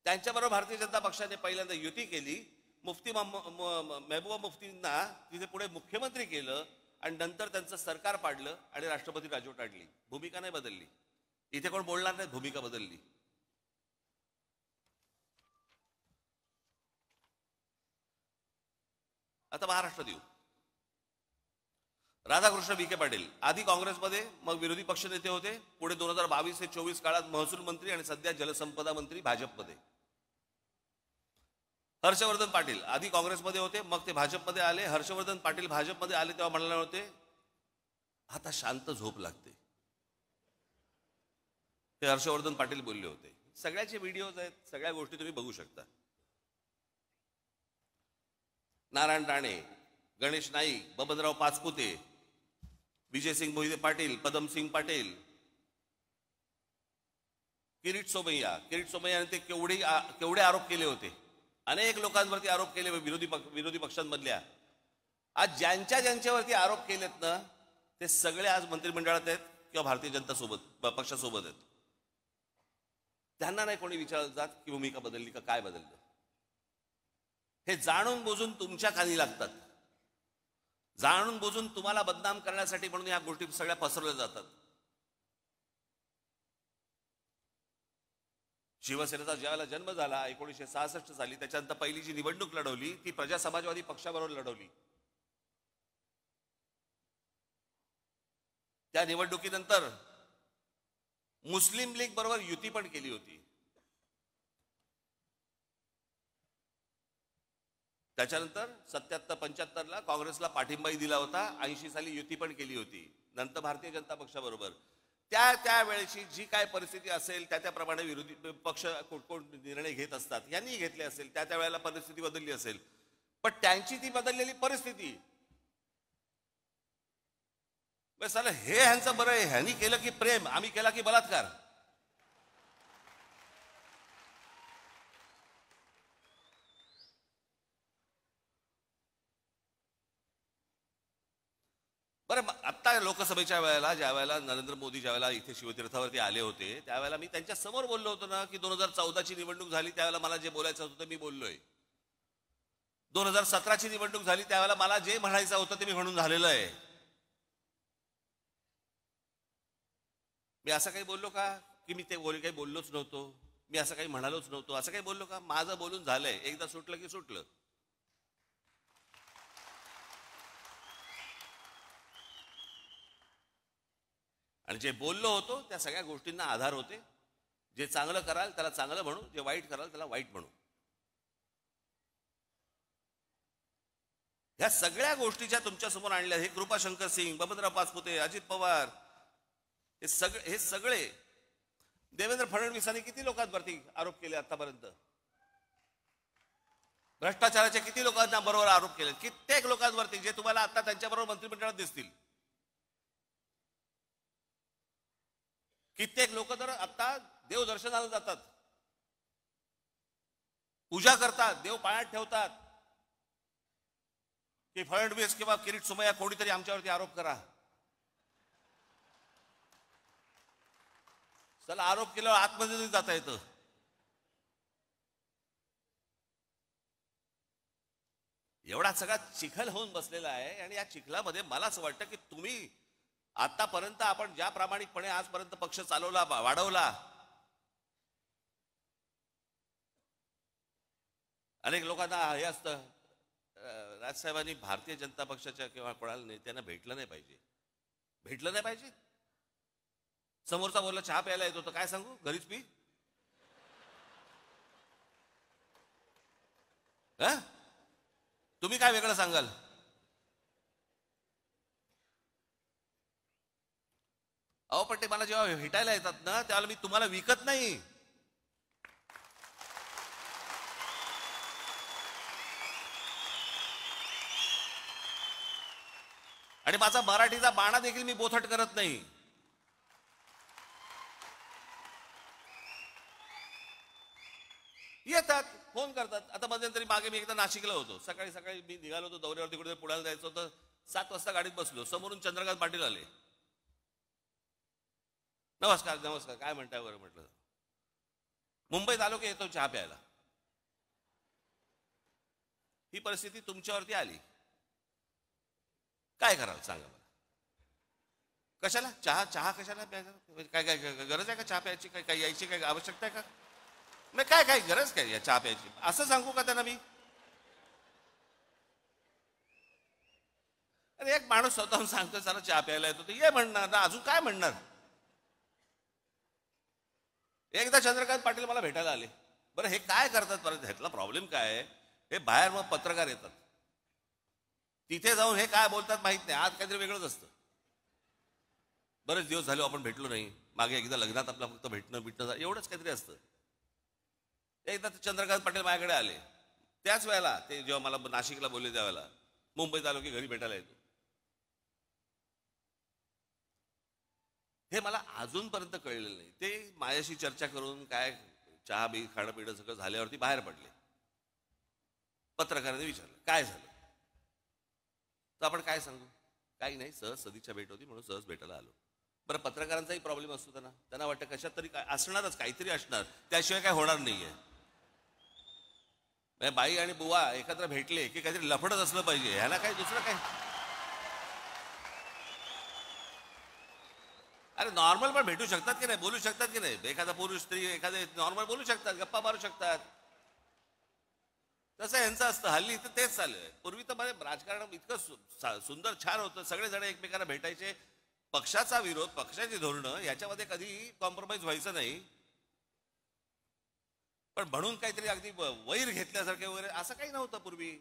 त्यांच्याबरोबर भारतीय जनता पक्षाने पहिल्यांदा युती केली. मुफ्ती महबूबा मुफ्तींना तिथे पुढे मुख्यमंत्री केलं आणि नंतर त्यांचं सरकार पाडलं आणि राष्ट्रपती राजवट आणली. भूमिका नाही बदलली. इथे कोण बोलणार नाही भूमिका बदलली. आता महाराष्ट्र देऊ. राधाकृष्ण विखे पाटील, आधी काँग्रेसमध्ये, मग विरोधी पक्षनेते होते. पुढे 2022 ते 24 काळात महसूल मंत्री आणि सध्या जलसंपदा मंत्री भाजपमध्ये. हर्षवर्धन पाटील, आधी काँग्रेसमध्ये होते, मग ते भाजपमध्ये आले. हर्षवर्धन पाटील भाजपमध्ये आले तेव्हा म्हणाले होते आता शांत झोप लागते. ते हर्षवर्धन पाटील बोलले होते. सगळ्याचे व्हिडिओज आहेत, सगळ्या गोष्टी तुम्ही बघू शकता. नारायण राणे, गणेश नाईक, बबनराव पाचपुते, विजयसिंग मोहिते पाटील, पदमसिंग पाटील, किरीट सोमय्याने ते केवढे आरोप केले होते. अनेक लोकांवरती आरोप केले विरोधी पक्षांमधल्या. आज ज्यांच्यावरती आरोप केलेत ना, ते सगळे आज मंत्रिमंडळात आहेत किंवा भारतीय जनता पक्षासोबत आहेत. त्यांना नाही कोणी विचारलं जात की भूमिका बदलली का, काय बदललं. हे जाणून बुजून तुमच्या कानी लागतात. जाणून बुजून तुम्हाला बदनाम करण्यासाठी म्हणून या गोष्टी सगळ्या पसरवल्या जातात. शिवसेनेचा ज्यावेळेला जन्म झाला 1966 साली, त्याच्यानंतर पहिली जी निवडणूक लढवली ती प्रजा समाजवादी पक्षाबरोबर लढवली. त्या निवडणुकीनंतर मुस्लिम लीग बरोबर युती पण केली होती. त्याच्यानंतर 77-75ला काँग्रेसला पाठिंबाही दिला होता. 80 साली युती पण केली होती. नंतर भारतीय जनता पक्षाबरोबर त्या वेळेची जी काय परिस्थिती असेल त्याप्रमाणे विरोधी पक्ष कोण निर्णय घेत असतात, यांनी घेतले असेल. त्या वेळेला परिस्थिती बदलली असेल, पण त्यांची ती बदललेली परिस्थिती साला हे ह्यांचं बरं आहे. ह्यांनी केलं की प्रेम, आम्ही केला की बलात्कार. बरं, आता लोकसभेच्या वेळेला ज्या वेळेला नरेंद्र मोदी ज्या वेळेला इथे शिवतीर्थावरती आले होते, त्यावेळेला मी त्यांच्या समोर बोललो होतो ना की 2014ची निवडणूक झाली त्यावेळेला मला जे बोलायचं होतं ते मी बोललोय. 2017ची निवडणूक झाली त्यावेळेला मला जे म्हणायचं होतं ते मी म्हणून झालेलं आहे. मी असं काही बोललो का की मी ते काही बोललोच नव्हतो, मी असं काही म्हणालोच नव्हतो, असं काही बोललो का? माझं बोलून झालंय. एकदा सुटलं की सुटलं. आणि जे बोललो होतो त्या सगळ्या गोष्टींना आधार होते. जे चांगलं कराल त्याला चांगलं म्हणू, जे वाईट कराल त्याला वाईट म्हणू. ह्या सगळ्या गोष्टीच्या तुमच्या समोर आणल्या. हे कृपाशंकर सिंग, बबनराव पाचपुते, अजित पवार, हे सगळे देवेंद्र फडणवीसांनी किती लोकांवरती आरोप केले आतापर्यंत? भ्रष्टाचाराचे किती लोकांना बरोबर आरोप केले? कित्येक लोकांवरती, जे तुम्हाला आता त्यांच्याबरोबर मंत्रिमंडळात दिसतील. कित्येक लोक तर आता देवदर्शनाला जातात, पूजा करतात, देव पायात ठेवतात की फडणवीस किंवा किरीट सोमय्या कोणीतरी आमच्यावरती आरोप करा. चला, आरोप केल्यावर आतमध्ये जाता येतं. एवढा सगळा चिखल होऊन बसलेला आहे. आणि या चिखलामध्ये मला असं वाटतं की तुम्ही आतापर्यंत आपण ज्या प्रामाणिकपणे आजपर्यंत पक्ष चालवला, वाढवला, अनेक लोकांना हे असतं राजसाहेबांनी भारतीय जनता पक्षाच्या किंवा कोणाला नेत्यांना भेटलं नाही पाहिजे. समोरचा बोलला चहा प्यायला येतो तर काय सांगू, घरीच पी. तुम्ही काय वेगळं सांगाल? अहो, पण ते मला जेव्हा भेटायला येतात ना त्यावेळेला मी तुम्हाला विकत नाही. आणि माझा मराठीचा बाणा देखील मी बोथट करत नाही. येतात, फोन करतात. आता मध्यंतरी मागे मी एकदा नाशिकला होतो. सकाळी मी निघालो होतो दौऱ्यावरती, कुठे पुण्याला जायचं होतं. 7 वाजता गाडीत बसलो, समोरून चंद्रकांत पाटील आले. नमस्कार, काय म्हणताय बरं म्हटलं. मुंबईत आलो की येतो चहा प्यायला. ही परिस्थिती तुमच्यावरती आली, काय कराल सांगा मला? कशाला चहा कशाला प्यायचा? काय गरज आहे का चहा प्यायची? काय यायची काय आवश्यकता आहे का? मग काय गरज काय या चहा प्यायची? असं सांगू का त्यांना मी? अरे, एक माणूस स्वतःहून सांगतो चला चहा प्यायला येतो, ये म्हणणार ना, अजून काय म्हणणार? एकदा चंद्रकांत पाटील मला भेटायला आले. बरं, हे काय करतात परत? ह्यातला प्रॉब्लेम काय आहे? हे बाहेर मग पत्रकार येतात, तिथे जाऊन हे काय बोलतात माहित नाही, आज काहीतरी वेगळंच असतं. बरेच दिवस झाले आपण भेटलो नाही, मागे एकदा लग्नात आपला फक्त भेटणं एवढंच काहीतरी असतं. एकदा ते चंद्रकांत पाटील माझ्याकडे आले, त्याच वेळेला ते जेव्हा मला नाशिकला बोलले त्यावेळेला मुंबईत आलो की घरी भेटायला येतो. हे मला अजूनपर्यंत कळलेलं नाही. ते माझ्याशी चर्चा करून काय चहा बी खाणं पिणं सगळं झाल्यावरती बाहेर पडले. पत्रकारांनी विचारलं काय झालं, तर आपण काय सांगू, काही नाही, सहज सदिच्छा भेट होती म्हणून सहज भेटायला आलो. बरं, पत्रकारांचाही प्रॉब्लेम असतो, त्यांना वाटतं कशात तरी काय असणारच, काहीतरी असणार, त्याशिवाय काय होणार नाहीये. बाई आणि बुवा एकत्र भेटले की काहीतरी लफडच असलं पाहिजे, ह्याला काय दुसरं काय. अरे नॉर्मल पण भेटू शकतात की नाही, बोलू शकतात की नाही, एखादा पुरुष स्त्री एखादे नॉर्मल बोलू शकतात, गप्पा मारू शकतात. तसं यांचं असतं हल्ली, तर तेच चालू आहे. पूर्वी तर माझे राजकारण इतकं सुंदर छान होतं, सगळेजण एकमेकांना भेटायचे. पक्षाचा विरोध, पक्षाची धोरणं याच्यामध्ये कधी कॉम्प्रोमाइज व्हायचं नाही, पण म्हणून काहीतरी अगदी वैर घेतल्यासारखे वगैरे असं काही नव्हतं पूर्वी.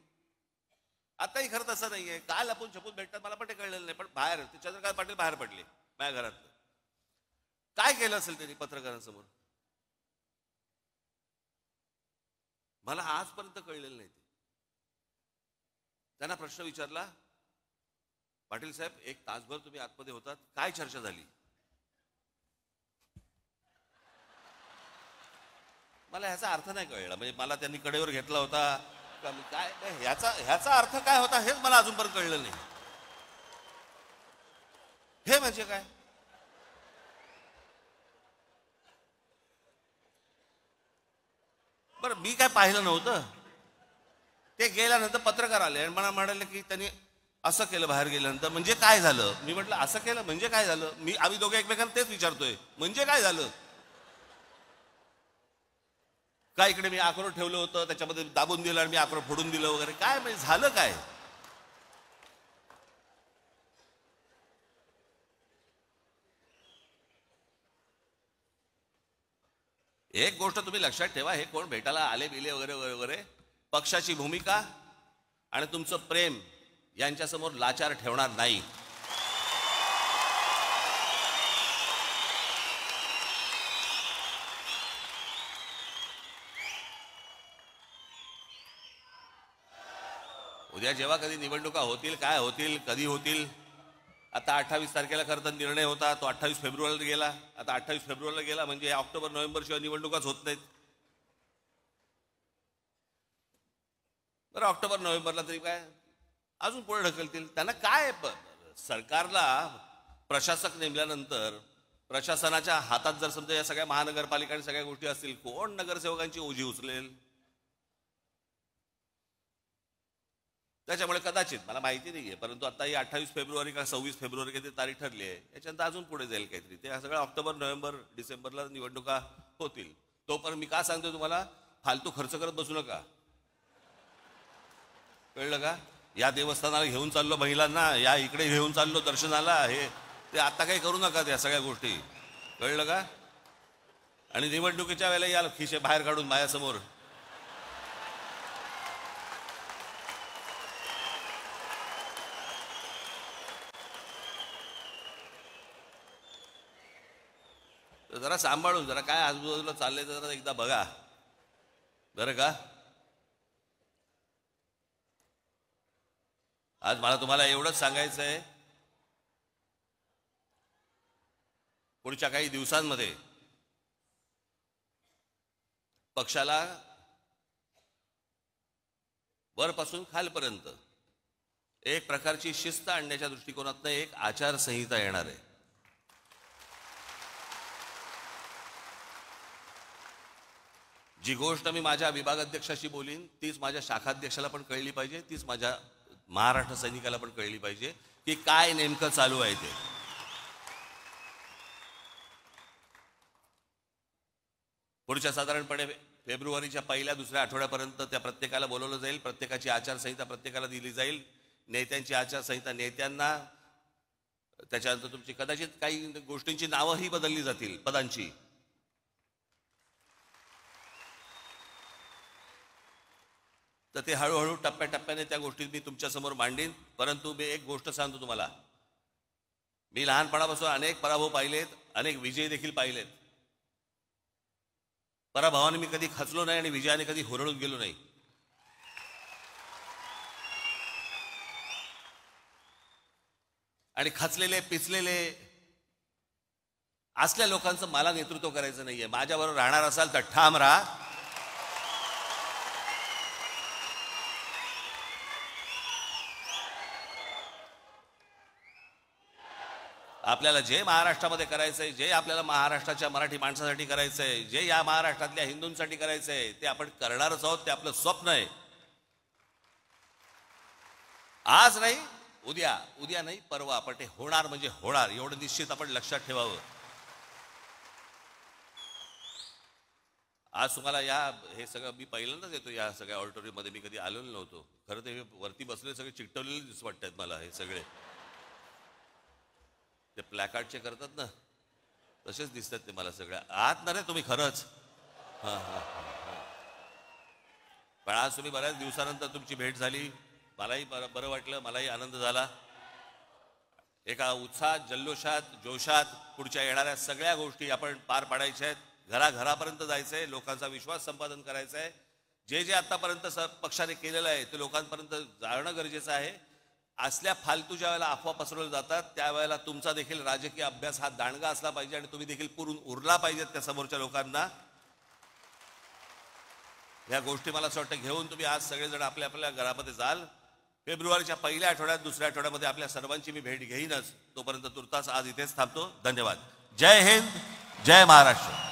आताही खरं तसं नाहीये. काल आपण छपून भेटतात मला पण ते कळलेलं नाही, पण बाहेर ते चंद्रकांत पाटील बाहेर पडले माझ्या घरात. काय केलं असेल त्यांनी पत्रकारांसमोर, मला आजपर्यंत कळलेलं नाही. त्यांना प्रश्न विचारला, पाटील साहेब एक तासभर तुम्ही आतमध्ये होतात, काय चर्चा झाली. मला ह्याचा अर्थ नाही कळला. म्हणजे मला त्यांनी कडेवर घेतला होता का, काय ह्याचा अर्थ काय होता हेच मला अजूनपर्यंत कळलं नाही. हे म्हणजे काय. बरं, मी काय पाहिलं नव्हतं. ते गेल्यानंतर पत्रकार आले आणि मला म्हणाले की त्यांनी असं केलं बाहेर गेल्यानंतर, म्हणजे काय झालं. मी म्हटलं असं केलं म्हणजे काय झालं. आम्ही दोघे एकमेकांना तेच विचारतोय, म्हणजे काय झालं. काय इकडे मी अक्रोड ठेवलं होतं, त्याच्यामध्ये दाबून दिलं आणि मी अक्रोड फोडून दिलं वगैरे, काय म्हणजे झालं काय. एक गोष्ट तुम्ही लक्षात ठेवा, हे कोण भेटायला आले बिले वगैरे वगैरे, पक्षाची भूमिका आणि तुमचं प्रेम यांच्यासमोर लाचार ठेवणार नाही. उद्या जेव्हा कधी निवडणुका होतील, काय होतील, कधी होतील. आता 28 तारखेला खरं तर निर्णय होता, तो 28 फेब्रुवारीला गेला. आता 28 फेब्रुवारीला गेला म्हणजे ऑक्टोबर नोव्हेंबर शिवाय निवडणुकाच होत नाहीत. बरं, ऑक्टोबर नोव्हेंबरला तरी काय अजून पुढे ढकलतील. त्यांना काय, सरकारला प्रशासक नेमल्यानंतर प्रशासनाच्या हातात जर समजा या सगळ्या महानगरपालिका आणि सगळ्या गोष्टी असतील, कोण नगरसेवकांची ओझी उचलेल. त्याच्यामुळे कदाचित, मला माहिती नाहीये, परंतु आता ही 28 फेब्रुवारी का 26 फेब्रुवारी काहीतरी तारीख ठरली आहे, याच्यानंतर अजून पुढे जाईल काहीतरी. ते सगळं ऑक्टोबर नोव्हेंबर डिसेंबरला निवडणुका होतील. तोपर्यंत मी का सांगतो तुम्हाला, फालतू खर्च करत बसू नका, कळलं का. या देवस्थानाला घेऊन चाललो महिलांना, या इकडे घेऊन चाललो दर्शनाला, हे ते आता काही करू नका त्या सगळ्या गोष्टी, कळलं का. आणि निवडणुकीच्या वेळेला या खिशे बाहेर काढून माझ्यासमोर जरा सांभाळून, जरा काय आजूबाजूला चाललंय जरा एकदा बघा बरं का. आज मला तुम्हाला एवढंच सांगायचं आहे, पुढच्या काही दिवसांमध्ये पक्षाला वरपासून खालपर्यंत एक प्रकारची शिस्त आणण्याच्या दृष्टिकोनातून एक आचारसंहिता येणार आहे. जी गोष्ट मी माझ्या विभागाध्यक्षाशी बोलीन तीच माझ्या शाखाध्यक्षाला पण कळली पाहिजे, तीच माझ्या महाराष्ट्र सैनिकाला पण कळली पाहिजे की काय नेमकं चालू आहे ते. पुढच्या साधारणपणे फेब्रुवारीच्या पहिल्या दुसऱ्या आठवड्यापर्यंत त्या प्रत्येकाला बोलवलं जाईल, प्रत्येकाची आचारसंहिता प्रत्येकाला दिली जाईल, नेत्यांची आचारसंहिता नेत्यांना, त्याच्यानंतर तुमची कदाचित काही गोष्टींची नावंही बदलली जातील, पदांची. तर ते हळूहळू टप्प्याटप्प्याने त्या गोष्टी मी तुमच्यासमोर मांडीन. परंतु मी एक गोष्ट सांगतो तुम्हाला, मी लहानपणापासून अनेक पराभव पाहिलेत, अनेक विजय देखील पाहिलेत. पराभवाने मी कधी खचलो नाही आणि विजयाने कधी हुरळून गेलो नाही. आणि खचलेले पिचलेले असल्या लोकांचं मला नेतृत्व करायचं नाहीये. माझ्याबरोबर राहणार असाल तर ठाम राहा. आपल्याला जे महाराष्ट्रामध्ये करायचंय, जे आपल्याला महाराष्ट्राच्या मराठी माणसासाठी करायचंय, जे या महाराष्ट्रातल्या हिंदूंसाठी करायचंय ते आपण करणारच आहोत. ते आपलं स्वप्न आहे. आज नाही, उद्या, उद्या नाही परवा, पण ते होणार म्हणजे होणार, एवढं निश्चित आपण लक्षात ठेवावं. आज तुम्हाला हे सगळं मी पहिल्यांदाच येतो या सगळ्या ऑडिटोरियममध्ये. मी कधी आलेलो नव्हतो. खरं ते वरती बसले सगळे चिकटवलेले दिसत वाटतात मला. हे सगळे ते प्लॅकार्डचे करतात ना, तसेच दिसतात ते मला सगळ्या. आत ना रे तुम्ही खरंच. हां हां हां. पण आज तुम्ही बऱ्याच दिवसानंतर तुमची भेट झाली. मलाही बरं वाटलं, मलाही आनंद झाला. एका उत्साहात, जल्लोषात, जोशात पुढच्या येणाऱ्या सगळ्या गोष्टी आपण पार पाडायच्या आहेत. घराघरापर्यंत जायचंय, लोकांचा विश्वास संपादन करायचा आहे. जे जे आतापर्यंत पक्षाने केलेलं आहे ते लोकांपर्यंत जाणं गरजेचं आहे. असल्या फालतू ज्या वेळेला अफवा पसरवल्या जातात त्यावेळेला तुमचा देखील राजकीय अभ्यास हा दांडगा असला पाहिजे आणि तुम्ही देखील पुरून उरला पाहिजेत त्या समोरच्या लोकांना. या गोष्टी मला असं वाटतं घेऊन तुम्ही आज सगळेजण आपल्या आपल्या घरामध्ये जाल. फेब्रुवारीच्या पहिल्या आठवड्यात, दुसऱ्या आठवड्यामध्ये आपल्या सर्वांची मी भेट घेईनच. तोपर्यंत तुर्तास आज इथेच थांबतो. धन्यवाद. जय हिंद, जय महाराष्ट्र.